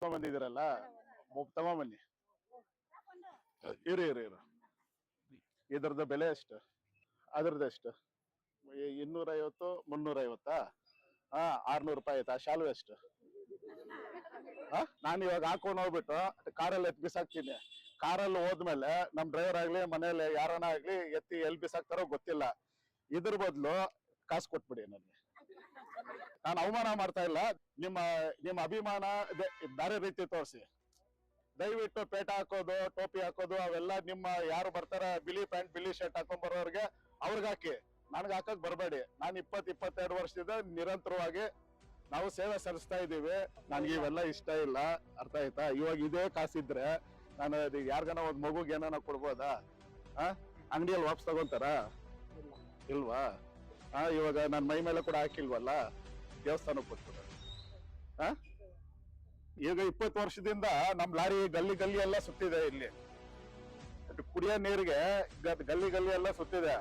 ಎತ್ಕೊಂಡ್ ಬಂದಿದ್ದೀರಲ್ಲ, ತಗೊಂಬನ್ನಿ. ಇರು. ಇದ್ರದ್ದು ಬೆಲೆ ಎಷ್ಟು? ಅದ್ರದ್ದು ಎಷ್ಟು? 250, 350. 600 ರೂಪಾಯಿ ಆಯ್ತಾ? ಶಾಲು ಎಷ್ಟು? ನಾನು ಇವಾಗ ಹಾಕೊಂಡು ಹೋಗ್ಬಿಟ್ಟು ಕಾರಲ್ಲಿ ಎತ್ ಬಿಸಾಕ್ತೀನಿ. ಕಾರಲ್ಲಿ ಹೋದ್ಮೇಲೆ ನಮ್ ಡ್ರೈವರ್ ಆಗ್ಲಿ ಮನೇಲಿ ಯಾರನ್ನ ಆಗ್ಲಿ ಎತ್ತಿ ಎಲ್ಲಿ ಬಿಸಾಕ್ತಾರೋ ಗೊತ್ತಿಲ್ಲ. ಇದ್ರ ಬದಲು ಕಾಸು ಕೊಟ್ಬಿಡಿ ನನಗೆ. ನಾನು ಅವಮಾನ ಮಾಡ್ತಾ ಇಲ್ಲ. ನಿಮ್ಮ ಅಭಿಮಾನ ಬೇರೆ ರೀತಿ ತೋರಿಸಿ. ದಯವಿಟ್ಟು ಪೇಟ ಹಾಕೋದು, ಟೋಪಿ ಹಾಕೋದು ಅವೆಲ್ಲ ನಿಮ್ಮ ಯಾರು ಬರ್ತಾರ ಬಿಳಿ ಪ್ಯಾಂಟ್ ಬಿಳಿ ಶರ್ಟ್ ಹಾಕೊಂಡ್ ಬರೋರ್ಗೆ ಅವ್ರಿಗೆ ಹಾಕಿ, ನನ್ಗೆ ಹಾಕಕ್ ಬರಬೇಡಿ. ನಾನು 22 ವರ್ಷದಿಂದ ನಿರಂತರವಾಗಿ ನಾವು ಸೇವೆ ಸಲ್ಲಿಸ್ತಾ ಇದ್ದೀವಿ. ನನ್ಗೆ ಇವೆಲ್ಲ ಇಷ್ಟ ಇಲ್ಲ, ಅರ್ಥ ಆಯ್ತಾ? ಇವಾಗ ಇದೇ ಕಾಸಿದ್ರೆ ನಾನು ಯಾರ್ಗಾನ ಒಂದ್ ಮಗುಗೆ ಏನಾನ ಕೊಡ್ಬೋದಾ? ಅಂಗಡಿಯಲ್ಲಿ ವಾಪಸ್ ತಗೊಂತಾರ? ಇಲ್ವಾ? ಇವಾಗ ನನ್ ಮೈ ಮೇಲೆ ಕೂಡ ಹಾಕಿಲ್ವಲ್ಲ, ದೇವಸ್ಥಾನಕ್ಕೆ ಕೊಟ್ಬಿಡ. ಈಗ 20 ವರ್ಷದಿಂದ ನಮ್ ಲಾರಿ ಗಲ್ಲಿ ಎಲ್ಲ ಸುತ್ತಿದೆ. ಇಲ್ಲಿ ಕುಡಿಯೋ ನೀರಿಗೆ ಗಲ್ಲಿ ಎಲ್ಲ ಸುತ್ತಿದೆ.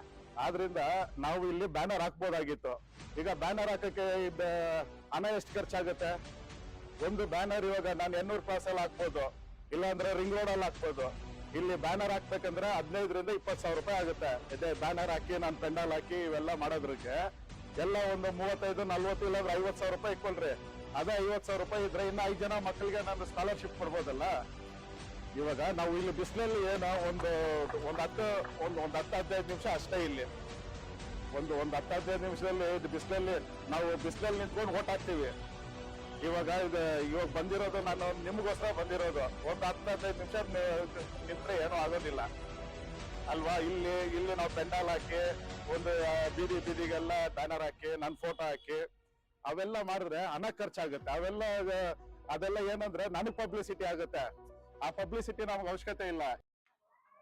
ಆದ್ರಿಂದ ನಾವು ಇಲ್ಲಿ ಬ್ಯಾನರ್ ಹಾಕ್ಬೋದಾಗಿತ್ತು. ಈಗ ಬ್ಯಾನರ್ ಹಾಕಕ್ಕೆ ಹಣ ಎಷ್ಟು ಖರ್ಚಾಗುತ್ತೆ? ಒಂದು ಬ್ಯಾನರ್ ಇವಾಗ ನಾನು 800 ರೂಪಾಯಿ ಹಾಕ್ಬೋದು, ಇಲ್ಲಾಂದ್ರೆ ರಿಂಗ್ ರೋಡ್ ಅಲ್ಲಿ ಹಾಕ್ಬೋದು. ಇಲ್ಲಿ ಬ್ಯಾನರ್ ಹಾಕ್ಬೇಕಂದ್ರೆ 15ರಿಂದ 20 ಸಾವಿರ ರೂಪಾಯಿ ಆಗುತ್ತೆ. ಇದೇ ಬ್ಯಾನರ್ ಹಾಕಿ ನಾನು ಪೆಂಡಾಲ್ ಹಾಕಿ ಇವೆಲ್ಲ ಮಾಡೋದ್ರಿಗೆ ಎಲ್ಲ ಒಂದು 35, 40 ಇಲ್ಲಾಂದ್ರೆ 50 ಸಾವಿರ ರೂಪಾಯಿ ಇಟ್ಕೊಳ್ರಿ. ಅದೇ 50 ಸಾವಿರ ರೂಪಾಯಿ ಇದ್ರೆ ಇನ್ನ 5 ಜನ ಮಕ್ಕಳಿಗೆ ನಾನು ಸ್ಕಾಲರ್ಶಿಪ್ ಕೊಡ್ಬೋದಲ್ಲ. ಇವಾಗ ನಾವು ಇಲ್ಲಿ ಬಿಸಿಲಲ್ಲಿ ಏನೋ ಒಂದು 10-15 ನಿಮಿಷ ಅಷ್ಟೇ. ಇಲ್ಲಿ ಒಂದು 10-15 ನಿಮಿಷದಲ್ಲಿ ಬಿಸಿಲಲ್ಲಿ ನಾವು ಬಿಸಿಲಲ್ಲಿ ನಿಂತ್ಕೊಂಡು ಓಟ್ ಹಾಕ್ತೀವಿ. ಇವಾಗ ಬಂದಿರೋದು ನಾನು ನಿಮ್ಗೋಸ್ಕರ ಬಂದಿರೋದು. ಒಂದು 10-15 ನಿಮಿಷ ನಿಂತ್ರೆ ಏನೂ ಆಗೋದಿಲ್ಲ ಅಲ್ವಾ? ಇಲ್ಲಿ ನಾವು ಪೆಂಡಾಲ್ ಹಾಕಿ ಒಂದು ಬೀದಿಗೆಲ್ಲ ಬ್ಯಾನರ್ ಹಾಕಿ ನನ್ನ ಫೋಟೋ ಹಾಕಿ ಅವೆಲ್ಲ ಮಾಡಿದ್ರೆ ಹಣ ಖರ್ಚಾಗುತ್ತೆ. ಅದೆಲ್ಲ ಏನಂದ್ರೆ ನನಗ್ ಪಬ್ಲಿಸಿಟಿ ಆಗುತ್ತೆ. ಆ ಪಬ್ಲಿಸಿಟಿ ನಮ್ಗೆ ಅವಶ್ಯಕತೆ ಇಲ್ಲ.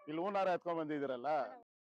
ಇಲ್ಲಿ ಹೂನಾರ ಎತ್ಕೊಂಡ್ ಬಂದಿದ್ದೀರಲ್ಲ,